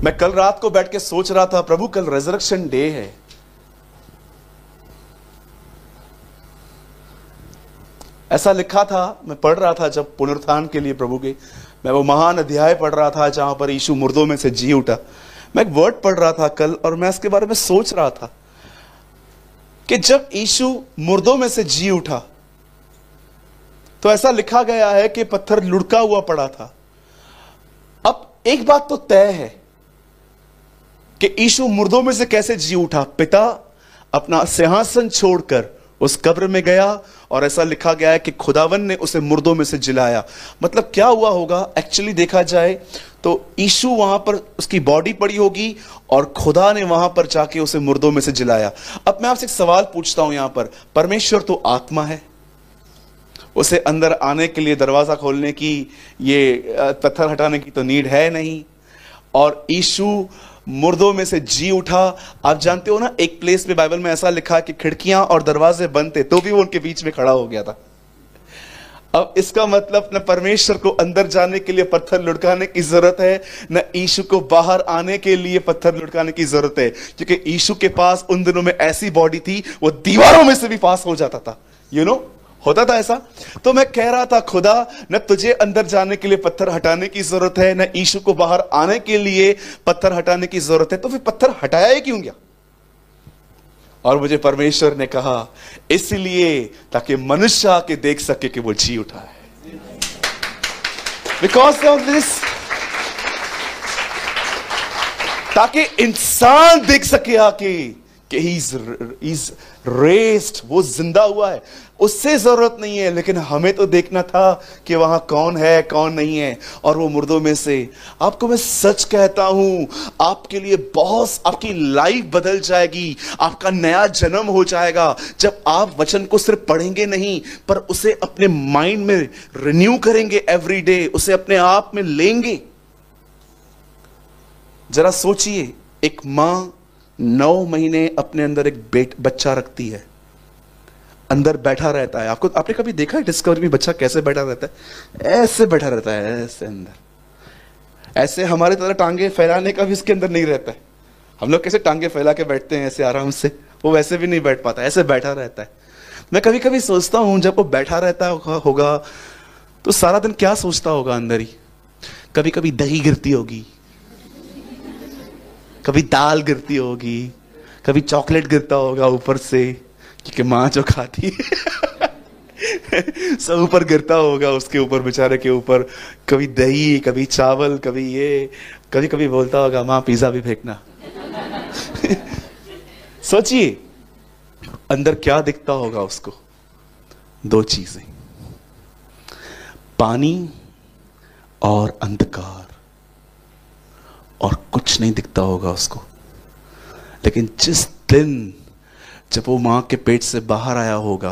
मैं कल रात को बैठ के सोच रहा था, प्रभु कल रेजरेक्शन डे है। ऐसा लिखा था, मैं पढ़ रहा था जब पुनरुत्थान के लिए प्रभु के, मैं वो महान अध्याय पढ़ रहा था जहां पर यीशु मुर्दों में से जी उठा। मैं एक वर्ड पढ़ रहा था कल और मैं इसके बारे में सोच रहा था कि जब यीशु मुर्दों में से जी उठा तो ऐसा लिखा गया है कि पत्थर लुढ़का हुआ पड़ा था। अब एक बात तो तय है कि यीशु मुर्दों में से कैसे जी उठा। पिता अपना सिंहासन छोड़कर उस कब्र में गया और ऐसा लिखा गया है कि खुदावन ने उसे मुर्दों में से जिलाया। मतलब क्या हुआ होगा एक्चुअली देखा जाए तो यीशु वहां पर उसकी बॉडी पड़ी होगी और खुदा ने वहां पर जाके उसे मुर्दों में से जिलाया। अब मैं आपसे एक सवाल पूछता हूं, यहां पर परमेश्वर तो आत्मा है, उसे अंदर आने के लिए दरवाजा खोलने की, ये पत्थर हटाने की तो नीड है नहीं। और यीशु मुर्दों में से जी उठा। आप जानते हो ना, एक प्लेस में बाइबल में ऐसा लिखा कि खिड़कियां और दरवाजे बंद थे तो भी वो उनके बीच में खड़ा हो गया था। अब इसका मतलब न परमेश्वर को अंदर जाने के लिए पत्थर लुढ़काने की जरूरत है, न यीशु को बाहर आने के लिए पत्थर लुढ़काने की जरूरत है, क्योंकि यीशु के पास उन दिनों में ऐसी बॉडी थी वो दीवारों में से भी पास हो जाता था। होता था ऐसा। तो मैं कह रहा था, खुदा न तुझे अंदर जाने के लिए पत्थर हटाने की जरूरत है, न यीशु को बाहर आने के लिए पत्थर हटाने की जरूरत है, तो फिर पत्थर हटाया ही क्यों गया? और मुझे परमेश्वर ने कहा इसलिए ताकि मनुष्य आके देख सके कि वो जी उठा है। बिकॉज ऑफ दिस, ताकि इंसान देख सके आके कि he's raised, वो जिंदा हुआ है। उससे जरूरत नहीं है, लेकिन हमें तो देखना था कि वहां कौन है कौन नहीं है। और वो मुर्दों में से, आपको मैं सच कहता हूं, आपके लिए बहुत, आपकी लाइफ बदल जाएगी, आपका नया जन्म हो जाएगा जब आप वचन को सिर्फ पढ़ेंगे नहीं पर उसे अपने माइंड में रिन्यू करेंगे एवरी डे, उसे अपने आप में लेंगे। जरा सोचिए, एक मां 9 महीने अपने अंदर एक बच्चा रखती है, अंदर बैठा रहता है। आपने कभी देखा है डिस्कवरी में बच्चा कैसे बैठा रहता है? ऐसे बैठा रहता है, ऐसे अंदर। ऐसे हमारे तरह टांगे फैलाने का भी इसके अंदर नहीं रहता है। हम लोग कैसे टांगे फैला के बैठते हैं ऐसे आराम से, वो वैसे भी नहीं बैठ पाता, ऐसे बैठा रहता है। मैं कभी कभी सोचता हूं जब वो बैठा रहता होगा तो सारा दिन क्या सोचता होगा अंदर ही। कभी कभी दही गिरती होगी, कभी दाल गिरती होगी, कभी चॉकलेट गिरता होगा ऊपर से, क्योंकि माँ जो खाती सब ऊपर गिरता होगा उसके ऊपर, बेचारे के ऊपर। कभी दही, कभी चावल, कभी ये, कभी कभी बोलता होगा माँ पिज्जा भी फेंकना। सोचिए अंदर क्या दिखता होगा उसको। 2 चीजें, पानी और अंधकार, और कुछ नहीं दिखता होगा उसको। लेकिन जिस दिन जब वो मां के पेट से बाहर आया होगा,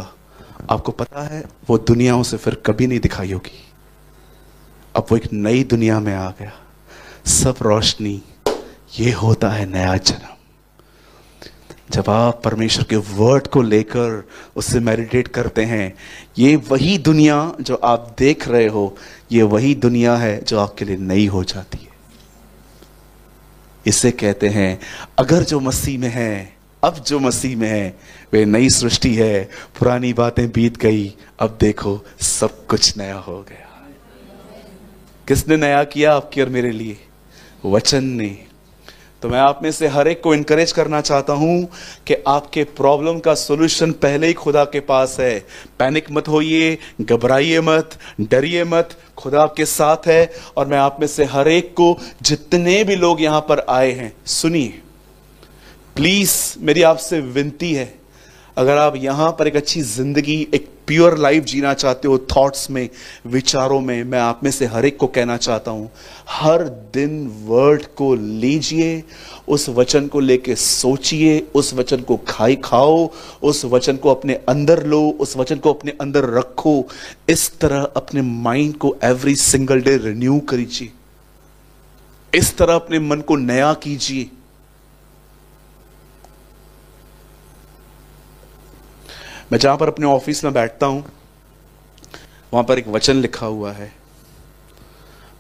आपको पता है वो दुनिया उसे फिर कभी नहीं दिखाई होगी। अब वो एक नई दुनिया में आ गया, सब रोशनी। ये होता है नया जन्म। जब आप परमेश्वर के वर्ड को लेकर उससे मेडिटेट करते हैं, ये वही दुनिया जो आप देख रहे हो, ये वही दुनिया है जो आपके लिए नई हो जाती है। इसे कहते हैं, अगर जो मसीह में है, अब जो मसीह में है वे नई सृष्टि है, पुरानी बातें बीत गई, अब देखो सब कुछ नया हो गया। किसने नया किया आपकी और मेरे लिए? वचन ने। तो मैं आप में से हर एक को इनकरेज करना चाहता हूं कि आपके प्रॉब्लम का सॉल्यूशन पहले ही खुदा के पास है। पैनिक मत होइए, घबराइए मत, डरिए मत, खुदा आपके साथ है। और मैं आप में से हर एक को, जितने भी लोग यहां पर आए हैं, सुनिए प्लीज, मेरी आपसे विनती है, अगर आप यहां पर एक अच्छी जिंदगी, एक प्योर लाइफ जीना चाहते हो, थॉट्स में, विचारों में, मैं आप में से हर एक को कहना चाहता हूं, हर दिन वर्ड को लीजिए, उस वचन को लेके सोचिए, उस वचन को खाओ, उस वचन को अपने अंदर लो, उस वचन को अपने अंदर रखो। इस तरह अपने माइंड को एवरी सिंगल डे रिन्यू कीजिए, इस तरह अपने मन को नया कीजिए। मैं जहां पर अपने ऑफिस में बैठता हूं, वहां पर एक वचन लिखा हुआ है,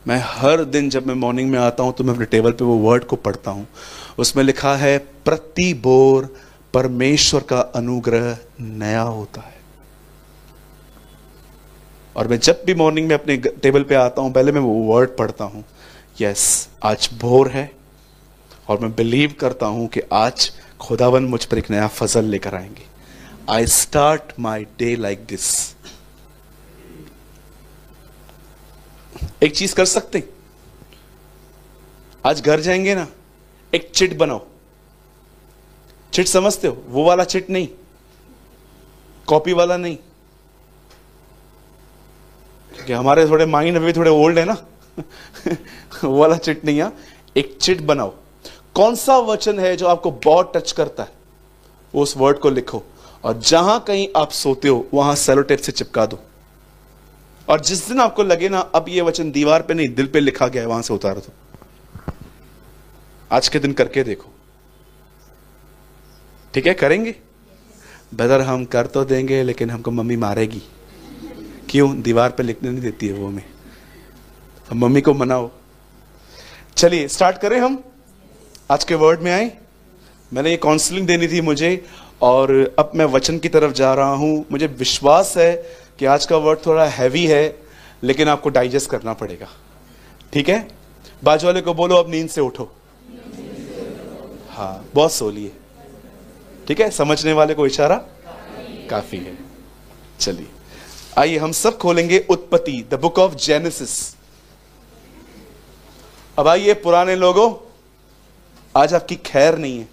मैं हर दिन जब मैं मॉर्निंग में आता हूं तो मैं अपने टेबल पे वो वर्ड को पढ़ता हूं। उसमें लिखा है प्रति बोर परमेश्वर का अनुग्रह नया होता है। और मैं जब भी मॉर्निंग में अपने टेबल पे आता हूं पहले मैं वो वर्ड पढ़ता हूं, यस आज भोर है और मैं बिलीव करता हूं कि आज खुदावन मुझ पर एक नया फजल लेकर आएंगे। I start my day like this. एक चीज कर सकते हैं, आज घर जाएंगे ना, एक चिट बनाओ। चिट समझते हो? वो वाला चिट नहीं, कॉपी वाला नहीं, क्योंकि हमारे थोड़े माइंड अभी थोड़े ओल्ड है ना वो वाला चिट नहीं है। एक चिट बनाओ, कौन सा वचन है जो आपको बहुत टच करता है, वो उस वर्ड को लिखो और जहां कहीं आप सोते हो वहां सेलो टेप से चिपका दो। और जिस दिन आपको लगे ना अब ये वचन दीवार पे नहीं दिल पे लिखा गया है, वहां से उतार दो। आज के दिन करके देखो, ठीक है? करेंगे ब्रदर, हम कर तो देंगे लेकिन हमको मम्मी मारेगी। क्यों? दीवार पे लिखने नहीं देती है वो हमें। हम मम्मी को मनाओ। चलिए स्टार्ट करें हम। आज के वर्ड में आए। मैंने ये काउंसलिंग देनी थी मुझे और अब मैं वचन की तरफ जा रहा हूं। मुझे विश्वास है कि आज का वर्ड थोड़ा हैवी है लेकिन आपको डाइजेस्ट करना पड़ेगा, ठीक है? बाजू वाले को बोलो अब नींद से उठो। हाँ, बहुत सो लिए, ठीक है? समझने वाले को इशारा काफी है। चलिए आइए हम सब खोलेंगे उत्पत्ति, द बुक ऑफ जेनेसिस। अब आइए पुराने लोगों, आज आपकी खैर नहीं है।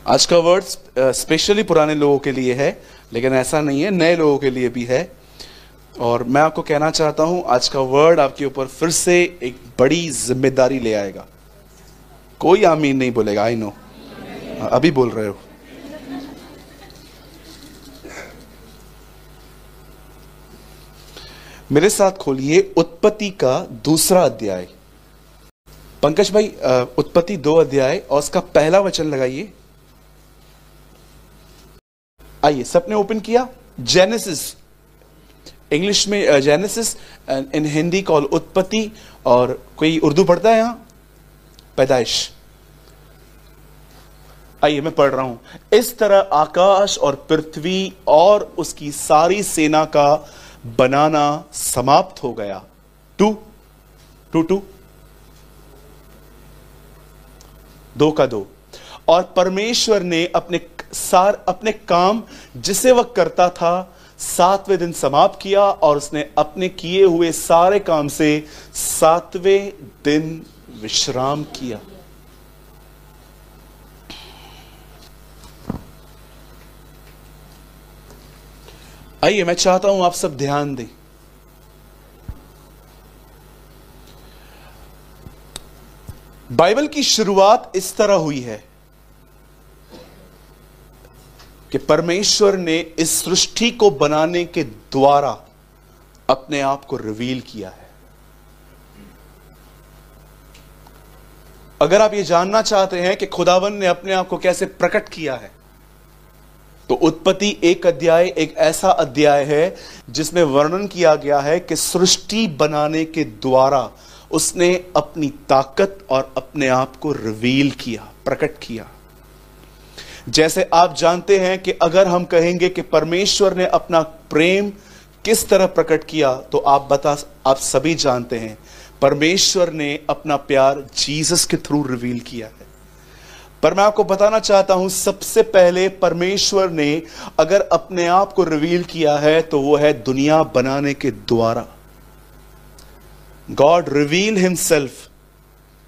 आज का वर्ड स्पेशली पुराने लोगों के लिए है, लेकिन ऐसा नहीं है, नए लोगों के लिए भी है। और मैं आपको कहना चाहता हूं आज का वर्ड आपके ऊपर फिर से एक बड़ी जिम्मेदारी ले आएगा। कोई आमीन नहीं बोलेगा, आई नो, अभी बोल रहे हो। मेरे साथ खोलिए उत्पत्ति का दूसरा अध्याय। पंकज भाई उत्पत्ति 2 अध्याय और उसका पहला वचन लगाइए। आइए, सबने ओपन किया? जेनेसिस, इंग्लिश में जेनेसिस, इन हिंदी कॉल उत्पत्ति, और कोई उर्दू पढ़ता है यहां? पैदाइश। आइए मैं पढ़ रहा हूं। इस तरह आकाश और पृथ्वी और उसकी सारी सेना का बनाना समाप्त हो गया। 2 का 2। और परमेश्वर ने अपने काम जिसे वह करता था 7वें दिन समाप्त किया और उसने अपने किए हुए सारे काम से 7वें दिन विश्राम किया। आइए मैं चाहता हूं आप सब ध्यान दें। बाइबल की शुरुआत इस तरह हुई है कि परमेश्वर ने इस सृष्टि को बनाने के द्वारा अपने आप को रिवील किया है। अगर आप ये जानना चाहते हैं कि खुदावन ने अपने आप को कैसे प्रकट किया है, तो उत्पत्ति 1 अध्याय एक ऐसा अध्याय है जिसमें वर्णन किया गया है कि सृष्टि बनाने के द्वारा उसने अपनी ताकत और अपने आप को रिवील किया, प्रकट किया। जैसे आप जानते हैं कि अगर हम कहेंगे कि परमेश्वर ने अपना प्रेम किस तरह प्रकट किया, तो आप सभी जानते हैं परमेश्वर ने अपना प्यार जीसस के थ्रू रिवील किया है। पर मैं आपको बताना चाहता हूं, सबसे पहले परमेश्वर ने अगर अपने आप को रिवील किया है तो वो है दुनिया बनाने के द्वारा। God reveal himself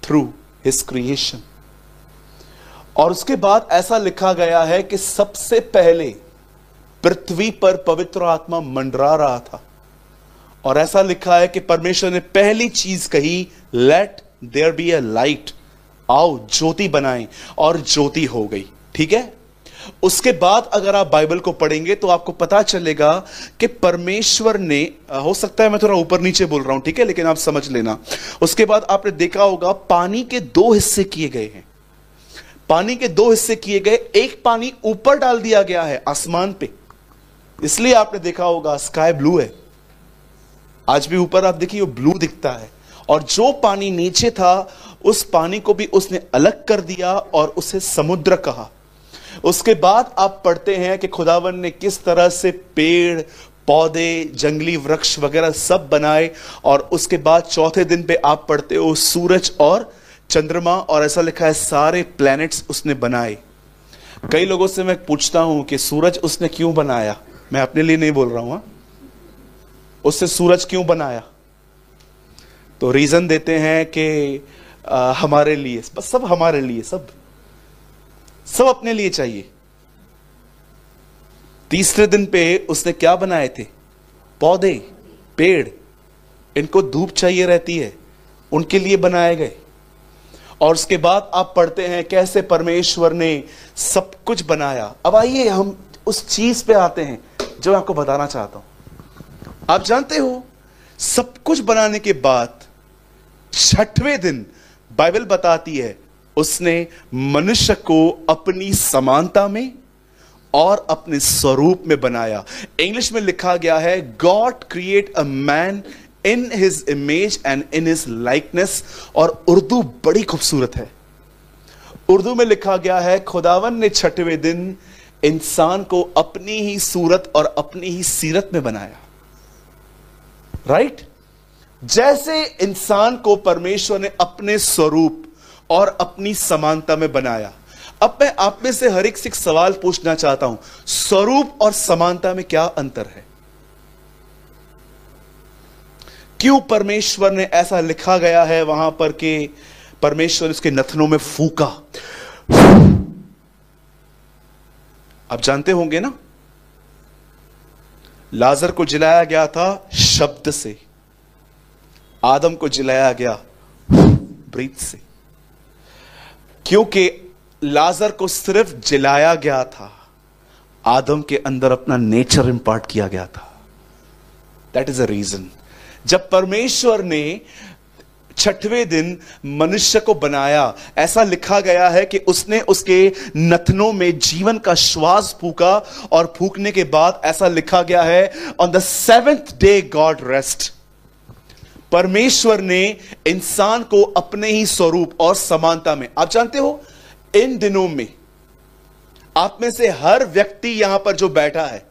through his creation. और उसके बाद ऐसा लिखा गया है कि सबसे पहले पृथ्वी पर पवित्र आत्मा मंडरा रहा था, और ऐसा लिखा है कि परमेश्वर ने पहली चीज कही, let there be a light, आओ ज्योति बनाएं, और ज्योति हो गई। ठीक है? उसके बाद अगर आप बाइबल को पढ़ेंगे तो आपको पता चलेगा कि परमेश्वर ने, हो सकता है मैं थोड़ा ऊपर नीचे बोल रहा हूं, ठीक है, लेकिन आप समझ लेना। उसके बाद आपने देखा होगा पानी के 2 हिस्से किए गए हैं। पानी के 2 हिस्से किए गए, एक पानी ऊपर डाल दिया गया है आसमान पे, इसलिए आपने देखा होगा स्काई ब्लू है। आज भी ऊपर आप देखिए वो ब्लू दिखता है, और जो पानी नीचे था उस पानी को भी उसने अलग कर दिया और उसे समुद्र कहा। उसके बाद आप पढ़ते हैं कि खुदावन ने किस तरह से पेड़ पौधे, जंगली वृक्ष वगैरह सब बनाए, और उसके बाद चौथे दिन पे आप पढ़ते हो सूरज और चंद्रमा, और ऐसा लिखा है सारे प्लैनेट्स उसने बनाए। कई लोगों से मैं पूछता हूं कि सूरज उसने क्यों बनाया, मैं अपने लिए नहीं बोल रहा हूं, उससे सूरज क्यों बनाया, तो रीजन देते हैं कि हमारे लिए, बस सब हमारे लिए, सब अपने लिए चाहिए। तीसरे दिन पे उसने क्या बनाए थे? पौधे, पेड़, इनको धूप चाहिए रहती है, उनके लिए बनाए गए। और उसके बाद आप पढ़ते हैं कैसे परमेश्वर ने सब कुछ बनाया। अब आइए हम उस चीज पे आते हैं जो मैं आपको बताना चाहता हूं। आप जानते हो सब कुछ बनाने के बाद छठवें दिन बाइबल बताती है उसने मनुष्य को अपनी समानता में और अपने स्वरूप में बनाया। इंग्लिश में लिखा गया है God create a man in his image and in his likeness, और उर्दू बड़ी खूबसूरत है। उर्दू में लिखा गया है खुदावन ने छठवें दिन इंसान को अपनी ही सूरत और अपनी ही सीरत में बनाया। राइट? जैसे इंसान को परमेश्वर ने अपने स्वरूप और अपनी समानता में बनाया। अब मैं आप में से हर एक से एक सवाल पूछना चाहता हूं, स्वरूप और समानता में क्या अंतर है? क्यों परमेश्वर ने ऐसा लिखा गया है वहां पर कि परमेश्वर उसके नथनों में फूका? आप जानते होंगे ना, लाजर को जिलाया गया था शब्द से, आदम को जिलाया गया ब्रीथ से। क्योंकि लाजर को सिर्फ जिलाया गया था, आदम के अंदर अपना नेचर इंपार्ट किया गया था। That is a reason. जब परमेश्वर ने छठवें दिन मनुष्य को बनाया, ऐसा लिखा गया है कि उसने उसके नथनों में जीवन का श्वास फूका, और फूकने के बाद ऐसा लिखा गया है on the seventh day God rest. परमेश्वर ने इंसान को अपने ही स्वरूप और समानता में, आप जानते हो इन दिनों में आप में से हर व्यक्ति यहां पर जो बैठा है,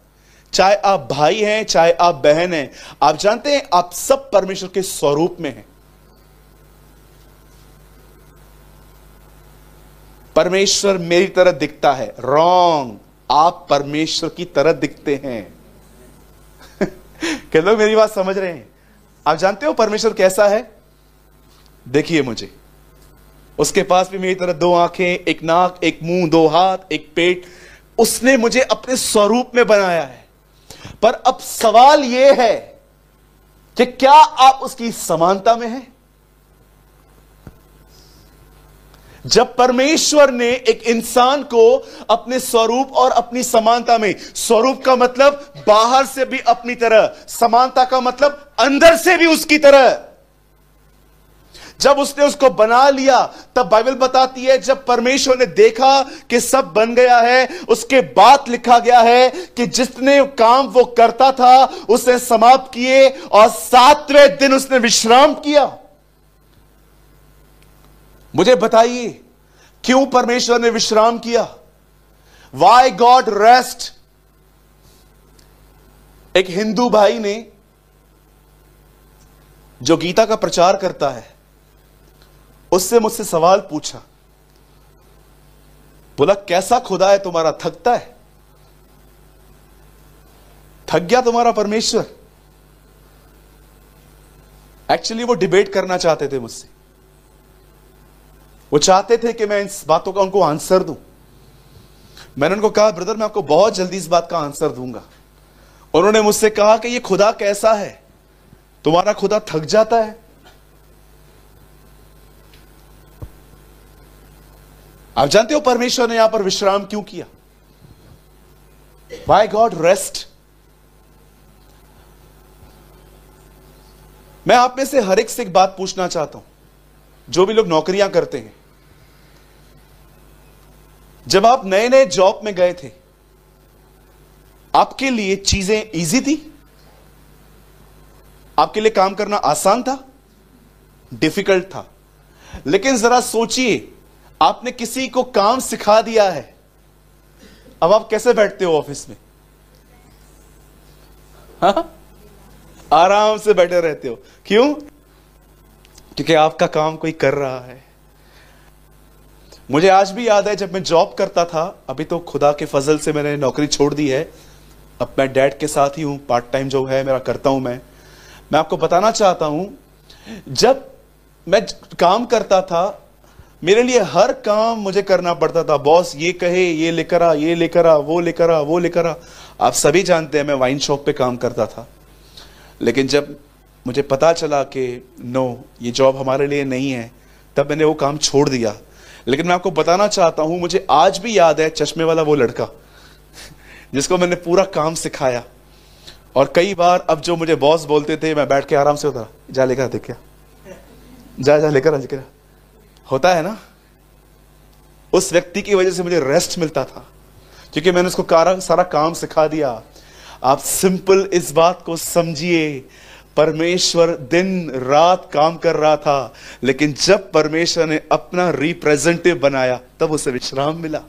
चाहे आप भाई हैं चाहे आप बहन हैं, आप जानते हैं आप सब परमेश्वर के स्वरूप में हैं। परमेश्वर मेरी तरह दिखता है, रॉन्ग, आप परमेश्वर की तरह दिखते हैं। क्या लोग मेरी बात समझ रहे हैं? आप जानते हो परमेश्वर कैसा है? देखिए मुझे, उसके पास भी मेरी तरह दो आंखें, एक नाक, एक मुंह, दो हाथ, एक पेट। उसने मुझे अपने स्वरूप में बनाया है। पर अब सवाल यह है कि क्या आप उसकी समानता में हैं? जब परमेश्वर ने एक इंसान को अपने स्वरूप और अपनी समानता में, स्वरूप का मतलब बाहर से भी अपनी तरह, समानता का मतलब अंदर से भी उसकी तरह, जब उसने उसको बना लिया, तब बाइबल बताती है जब परमेश्वर ने देखा कि सब बन गया है, उसके बाद लिखा गया है कि जितने काम वो करता था उसने समाप्त किए, और सातवें दिन उसने विश्राम किया। मुझे बताइए क्यों परमेश्वर ने विश्राम किया? Y God rest? एक हिंदू भाई ने, जो गीता का प्रचार करता है, उससे मुझसे सवाल पूछा, बोला कैसा खुदा है तुम्हारा, थकता है? थक गया तुम्हारा परमेश्वर? एक्चुअली वो डिबेट करना चाहते थे मुझसे। वो चाहते थे कि मैं इन बातों का उनको आंसर दूं। मैंने उनको कहा ब्रदर मैं आपको बहुत जल्दी इस बात का आंसर दूंगा। उन्होंने मुझसे कहा कि ये खुदा कैसा है? तुम्हारा खुदा थक जाता है? आप जानते हो परमेश्वर ने यहां पर विश्राम क्यों किया? Why God rest? मैं आप में से हर एक से एक बात पूछना चाहता हूं, जो भी लोग नौकरियां करते हैं, जब आप नए नए जॉब में गए थे, आपके लिए चीजें इजी थी? आपके लिए काम करना आसान था? डिफिकल्ट था। लेकिन जरा सोचिए, आपने किसी को काम सिखा दिया है, अब आप कैसे बैठते हो ऑफिस में? हाँ? आराम से बैठे रहते हो। क्यों? क्योंकि आपका काम कोई कर रहा है। मुझे आज भी याद है जब मैं जॉब करता था, अभी तो खुदा के फजल से मैंने नौकरी छोड़ दी है, अब मैं डैड के साथ ही हूं, पार्ट टाइम जो है मेरा करता हूं। मैं आपको बताना चाहता हूं, जब मैं काम करता था, मेरे लिए हर काम मुझे करना पड़ता था। बॉस ये कहे ये लेकर आ, ये लेकर आ, वो लेकर आ, वो लेकर आ। आप सभी जानते हैं मैं वाइन शॉप पे काम करता था। लेकिन जब मुझे पता चला कि नो, ये जॉब हमारे लिए नहीं है, तब मैंने वो काम छोड़ दिया। लेकिन मैं आपको बताना चाहता हूं, मुझे आज भी याद है चश्मे वाला वो लड़का जिसको मैंने पूरा काम सिखाया। और कई बार अब जो मुझे बॉस बोलते थे, मैं बैठ के आराम से होता, जा लेकर आ, देख क्या, जा लेकर आ, लेकर होता है ना। उस व्यक्ति की वजह से मुझे रेस्ट मिलता था, क्योंकि मैंने उसको सारा काम सिखा दिया। आप सिंपल इस बात को समझिए, परमेश्वर दिन रात काम कर रहा था, लेकिन जब परमेश्वर ने अपना रिप्रेजेंटेटिव बनाया तब उसे विश्राम मिला।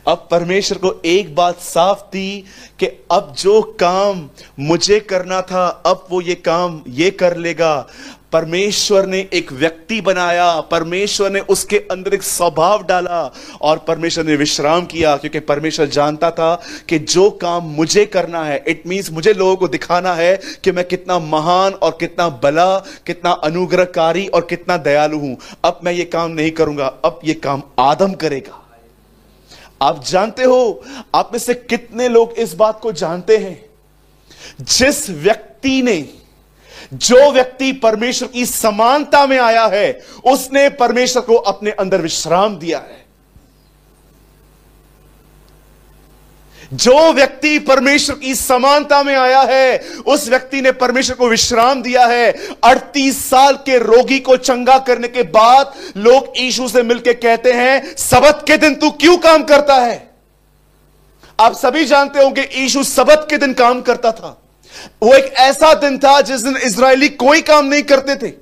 अब परमेश्वर को एक बात साफ थी कि अब जो काम मुझे करना था, अब वो ये काम ये कर लेगा। परमेश्वर ने एक व्यक्ति बनाया, परमेश्वर ने उसके अंदर एक स्वभाव डाला और परमेश्वर ने विश्राम किया, क्योंकि परमेश्वर जानता था कि जो काम मुझे करना है, इट मींस मुझे लोगों को दिखाना है कि मैं कितना महान और कितना भला, कितना अनुग्रहकारी और कितना दयालु हूं। अब मैं ये काम नहीं करूंगा, अब ये काम आदम करेगा। आप जानते हो, आप में से कितने लोग इस बात को जानते हैं, जो व्यक्ति परमेश्वर की समानता में आया है, उसने परमेश्वर को अपने अंदर विश्राम दिया है। जो व्यक्ति परमेश्वर की समानता में आया है, उस व्यक्ति ने परमेश्वर को विश्राम दिया है। 38 साल के रोगी को चंगा करने के बाद लोग यीशु से मिलकर कहते हैं, सबत के दिन तू क्यों काम करता है? आप सभी जानते होंगे यीशु सबत के दिन काम करता था। वो एक ऐसा दिन था जिस दिन इजरायली कोई काम नहीं करते थे,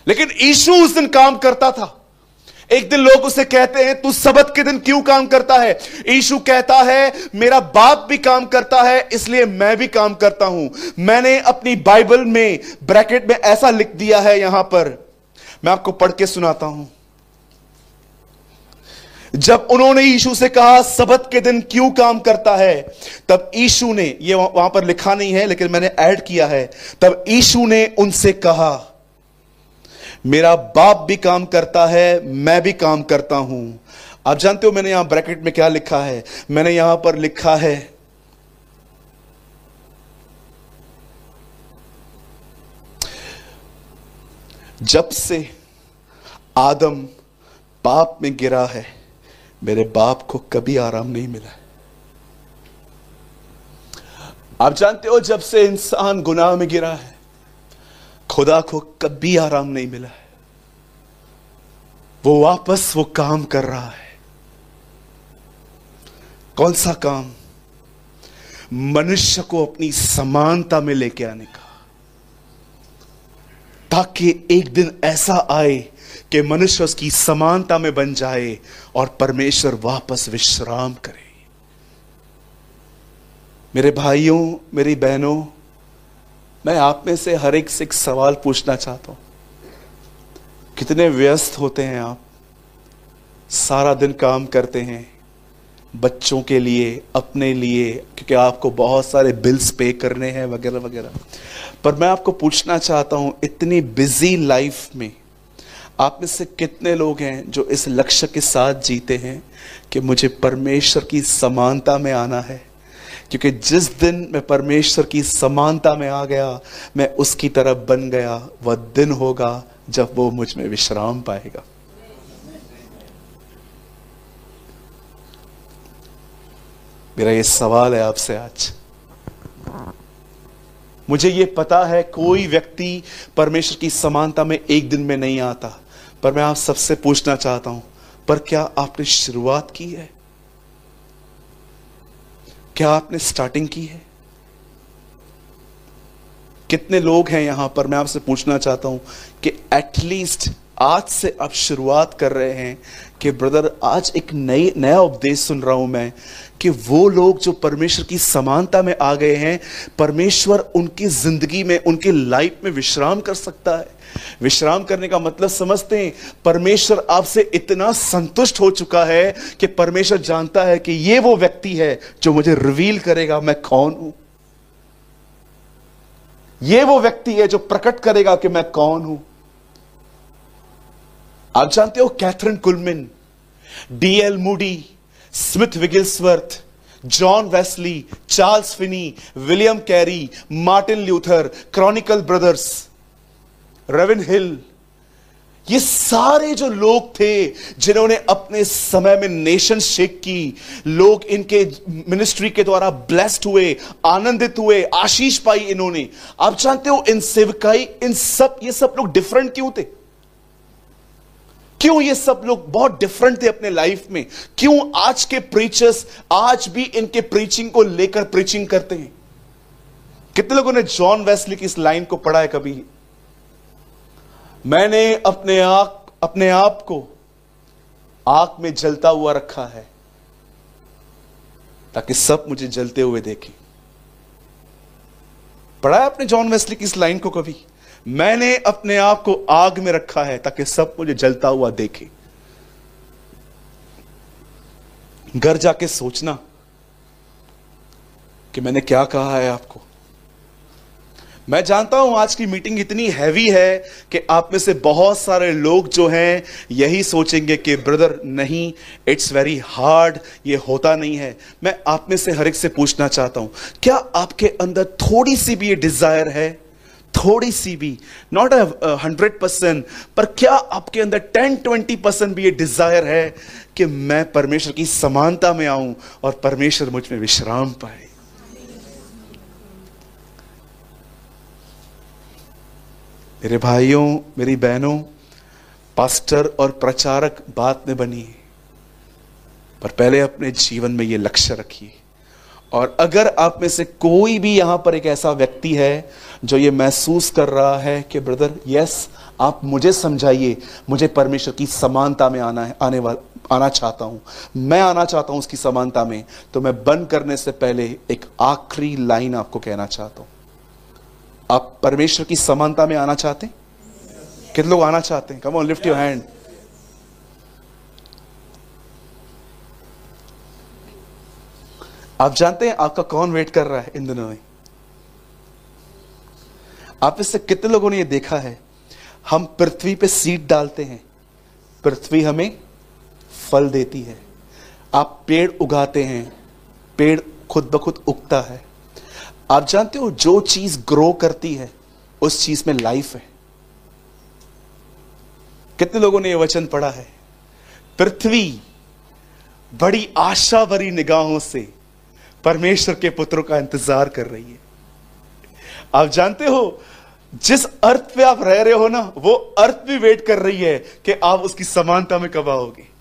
लेकिन यीशु उस दिन काम करता था। एक दिन लोग उसे कहते हैं, तू सबत के दिन क्यों काम करता है? यीशु कहता है, मेरा बाप भी काम करता है, इसलिए मैं भी काम करता हूं। मैंने अपनी बाइबल में ब्रैकेट में ऐसा लिख दिया है, यहां पर मैं आपको पढ़ के सुनाता हूं। जब उन्होंने यीशु से कहा, सबत के दिन क्यों काम करता है, तब यीशु ने, ये वहां पर लिखा नहीं है लेकिन मैंने ऐड किया है, तब यीशु ने उनसे कहा, मेरा बाप भी काम करता है, मैं भी काम करता हूं। आप जानते हो मैंने यहां ब्रैकेट में क्या लिखा है? मैंने यहां पर लिखा है, जब से आदम पाप में गिरा है, मेरे बाप को कभी आराम नहीं मिला है। आप जानते हो, जब से इंसान गुनाह में गिरा है, खुदा को कभी आराम नहीं मिला है। वो वापस वो काम कर रहा है। कौन सा काम? मनुष्य को अपनी समानता में लेके आने का, ताकि एक दिन ऐसा आए कि मनुष्य उसकी समानता में बन जाए और परमेश्वर वापस विश्राम करे। मेरे भाइयों, मेरी बहनों, मैं आप में से हर एक से एक सवाल पूछना चाहता हूं। कितने व्यस्त होते हैं आप? सारा दिन काम करते हैं, बच्चों के लिए, अपने लिए, क्योंकि आपको बहुत सारे बिल्स पे करने हैं वगैरह वगैरह। पर मैं आपको पूछना चाहता हूं, इतनी बिजी लाइफ में आप में से कितने लोग हैं जो इस लक्ष्य के साथ जीते हैं कि मुझे परमेश्वर की समानता में आना है? क्योंकि जिस दिन मैं परमेश्वर की समानता में आ गया, मैं उसकी तरह बन गया, वह दिन होगा जब वो मुझ में विश्राम पाएगा। मेरा ये सवाल है आपसे आज। मुझे ये पता है कोई व्यक्ति परमेश्वर की समानता में एक दिन में नहीं आता, पर मैं आप सबसे पूछना चाहता हूं, पर क्या आपने शुरुआत की है? क्या आपने स्टार्टिंग की है? कितने लोग हैं यहां पर, मैं आपसे पूछना चाहता हूं कि एटलीस्ट आज से आप शुरुआत कर रहे हैं कि ब्रदर आज एक नया उपदेश सुन रहा हूं मैं कि वो लोग जो परमेश्वर की समानता में आ गए हैं, परमेश्वर उनकी जिंदगी में, उनकी लाइफ में विश्राम कर सकता है। विश्राम करने का मतलब समझते हैं, परमेश्वर आपसे इतना संतुष्ट हो चुका है कि परमेश्वर जानता है कि ये वो व्यक्ति है जो मुझे रिवील करेगा मैं कौन हूं। ये वो व्यक्ति है जो प्रकट करेगा कि मैं कौन हूं। आप जानते हो Kathryn Kuhlman, D.L. Moody, Smith Wigglesworth, John Wesley, Charles Finney, William Carey, Martin Luther, Chronicle brothers, Raven Hill, ये सारे जो लोग थे जिन्होंने अपने समय में नेशन शेक की, लोग इनके मिनिस्ट्री के द्वारा ब्लेस्ड हुए, आनंदित हुए, आशीष पाई इन्होंने। आप जानते हो इन सेवकाई, ये सब लोग डिफरेंट क्यों थे? क्यों ये सब लोग बहुत डिफरेंट थे अपने लाइफ में? क्यों आज के प्रीचर्स आज भी इनके प्रीचिंग को लेकर प्रीचिंग करते हैं? कितने लोगों ने जॉन वेस्ली की इस लाइन को पढ़ा है कभी? मैंने अपने आप को आग में जलता हुआ रखा है ताकि सब मुझे जलते हुए देखें। पढ़ा है आपने जॉन वेस्ली की इस लाइन को कभी? मैंने अपने आप को आग में रखा है ताकि सब मुझे जलता हुआ देखे। घर जाके सोचना कि मैंने क्या कहा है आपको। मैं जानता हूं आज की मीटिंग इतनी हैवी है कि आप में से बहुत सारे लोग जो हैं यही सोचेंगे कि ब्रदर नहीं, इट्स वेरी हार्ड, ये होता नहीं है। मैं आप में से हर एक से पूछना चाहता हूं, क्या आपके अंदर थोड़ी सी भी ये डिजायर है, थोड़ी सी भी, नॉट 100%, पर क्या आपके अंदर 10-20% भी ये डिजायर है कि मैं परमेश्वर की समानता में आऊं और परमेश्वर मुझ में विश्राम पाए? मेरे भाइयों, मेरी बहनों, पास्टर और प्रचारक बाद में बनिए, पर पहले अपने जीवन में ये लक्ष्य रखिए। और अगर आप में से कोई भी यहां पर एक ऐसा व्यक्ति है जो ये महसूस कर रहा है कि ब्रदर यस, आप मुझे समझाइए, मुझे परमेश्वर की समानता में आना चाहता हूं, मैं आना चाहता हूं उसकी समानता में, तो मैं बंद करने से पहले एक आखिरी लाइन आपको कहना चाहता हूं। आप परमेश्वर की समानता में आना चाहते हैं? कितने लोग आना चाहते हैं? Come on, lift your hand. आप जानते हैं आपका कौन वेट कर रहा है इन दिनों में? आप इससे कितने लोगों ने ये देखा है, हम पृथ्वी पे सीड डालते हैं, पृथ्वी हमें फल देती है। आप पेड़ उगाते हैं, पेड़ खुद ब खुद उगता है। आप जानते हो जो चीज ग्रो करती है उस चीज में लाइफ है। कितने लोगों ने यह वचन पढ़ा है? पृथ्वी बड़ी आशा भरी निगाहों से परमेश्वर के पुत्रों का इंतजार कर रही है। आप जानते हो जिस अर्थ पे आप रह रहे हो ना, वो अर्थ भी वेट कर रही है कि आप उसकी समानता में कब आओगे।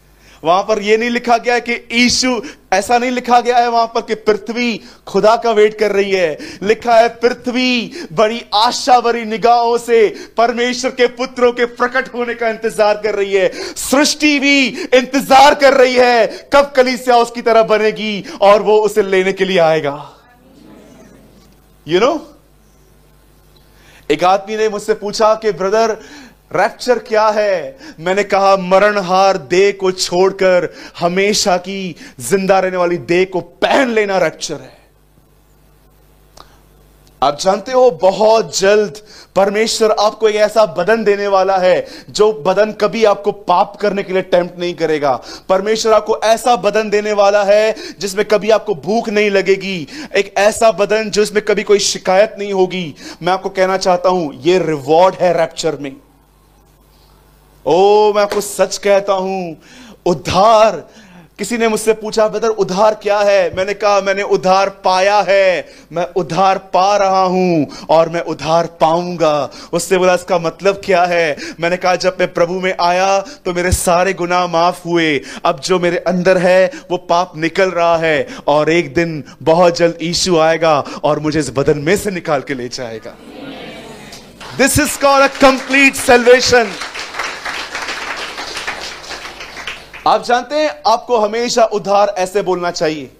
वहां पर यह नहीं लिखा गया है कि यीशु, ऐसा नहीं लिखा गया है वहां पर कि पृथ्वी खुदा का वेट कर रही है। लिखा है पृथ्वी बड़ी आशा भरी निगाहों से परमेश्वर के पुत्रों के प्रकट होने का इंतजार कर रही है। सृष्टि भी इंतजार कर रही है कब कलीसिया उसकी तरह बनेगी और वो उसे लेने के लिए आएगा। यू नो, एक आदमी ने मुझसे पूछा कि ब्रदर रैप्चर क्या है? मैंने कहा मरणहार देह को छोड़कर हमेशा की जिंदा रहने वाली देह को पहन लेना रैप्चर है। आप जानते हो बहुत जल्द परमेश्वर आपको एक ऐसा बदन देने वाला है जो बदन कभी आपको पाप करने के लिए टेम्प्ट नहीं करेगा। परमेश्वर आपको ऐसा बदन देने वाला है जिसमें कभी आपको भूख नहीं लगेगी, एक ऐसा बदन जिसमें कभी कोई शिकायत नहीं होगी। मैं आपको कहना चाहता हूं ये रिवॉर्ड है रैप्चर में। मैं आपको सच कहता हूं, उद्धार, किसी ने मुझसे पूछा ब्रदर उद्धार क्या है? मैंने कहा मैंने उद्धार पाया है, मैं उद्धार पा रहा हूं और मैं उद्धार पाऊंगा। उससे बोला इसका मतलब क्या है? मैंने कहा जब मैं प्रभु में आया तो मेरे सारे गुनाह माफ हुए, अब जो मेरे अंदर है वो पाप निकल रहा है और एक दिन बहुत जल्द यीशु आएगा और मुझे इस बदन में से निकाल के ले जाएगा। This is called a complete salvation. आप जानते हैं, आपको हमेशा उद्धार ऐसे बोलना चाहिए,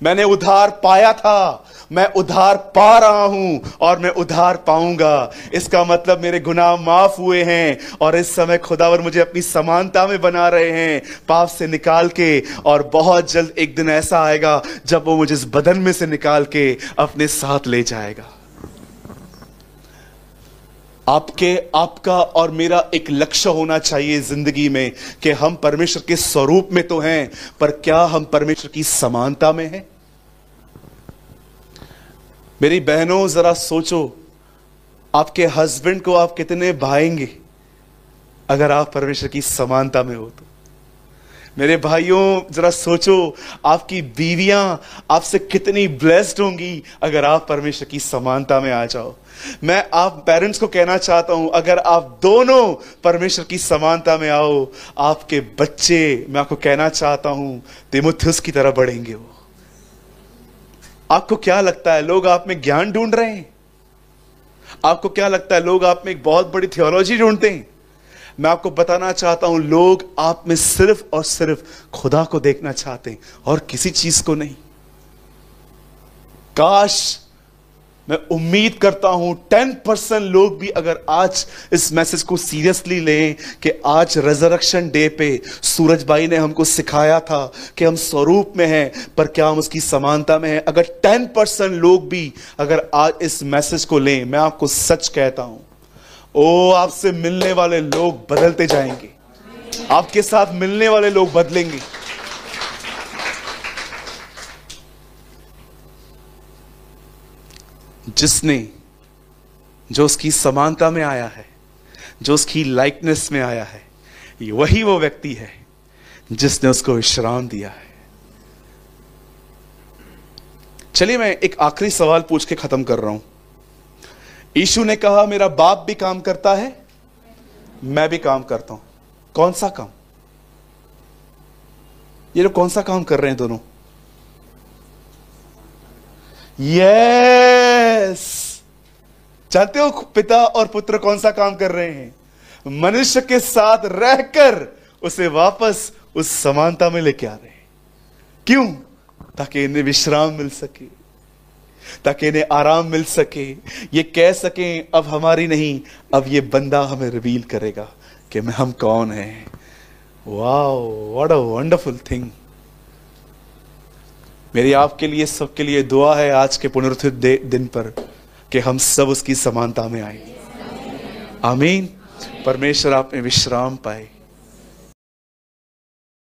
मैंने उद्धार पाया था, मैं उद्धार पा रहा हूं और मैं उद्धार पाऊंगा। इसका मतलब मेरे गुनाह माफ हुए हैं और इस समय खुदावर मुझे अपनी समानता में बना रहे हैं, पाप से निकाल के। और बहुत जल्द एक दिन ऐसा आएगा जब वो मुझे इस बदन में से निकाल के अपने साथ ले जाएगा। आपका और मेरा एक लक्ष्य होना चाहिए जिंदगी में कि हम परमेश्वर के स्वरूप में तो हैं, पर क्या हम परमेश्वर की समानता में हैं? मेरी बहनों, जरा सोचो, आपके हस्बैंड को आप कितने भाएंगे अगर आप परमेश्वर की समानता में हो तो। मेरे भाइयों, जरा सोचो, आपकी बीवियां आपसे कितनी ब्लेस्ड होंगी अगर आप परमेश्वर की समानता में आ जाओ। मैं आप पेरेंट्स को कहना चाहता हूं, अगर आप दोनों परमेश्वर की समानता में आओ, आपके बच्चे, मैं आपको कहना चाहता हूं, तीमुथियुस की तरह बढ़ेंगे वो। आपको क्या लगता है, लोग आप में ज्ञान ढूंढ रहे हैं? आपको क्या लगता है, लोग आप में एक बहुत बड़ी थियोलॉजी ढूंढते हैं? मैं आपको बताना चाहता हूं, लोग आप में सिर्फ और सिर्फ खुदा को देखना चाहते हैं और किसी चीज को नहीं। काश, मैं उम्मीद करता हूं 10% लोग भी अगर आज इस मैसेज को सीरियसली लें कि आज रिजरेक्शन डे पे सूरज भाई ने हमको सिखाया था कि हम स्वरूप में हैं, पर क्या हम उसकी समानता में हैं। अगर 10% लोग भी अगर आज इस मैसेज को लें, मैं आपको सच कहता हूं, ओ आपसे मिलने वाले लोग बदलते जाएंगे, आपके साथ मिलने वाले लोग बदलेंगे। जिसने, जो उसकी समानता में आया है, जो उसकी लाइकनेस में आया है, वही वो व्यक्ति है जिसने उसको विश्राम दिया है। चलिए, मैं एक आखिरी सवाल पूछ के खत्म कर रहा हूं। यीशु ने कहा, मेरा बाप भी काम करता है, मैं भी काम करता हूं। कौन सा काम? ये लोग कौन सा काम कर रहे हैं दोनों? यस, जानते हो पिता और पुत्र कौन सा काम कर रहे हैं? मनुष्य के साथ रहकर उसे वापस उस समानता में लेके आ रहे हैं। क्यों? ताकि इन्हें विश्राम मिल सके, ताकि इन्हें आराम मिल सके। ये कह सकें, अब हमारी नहीं, अब ये बंदा हमें रिवील करेगा कि हम कौन हैं। Wow, what a wonderful thing. मेरी आपके लिए, सबके लिए दुआ है आज के पुनरुत्थित दिन पर कि हम सब उसकी समानता में आए। आमीन। परमेश्वर आप में विश्राम पाए।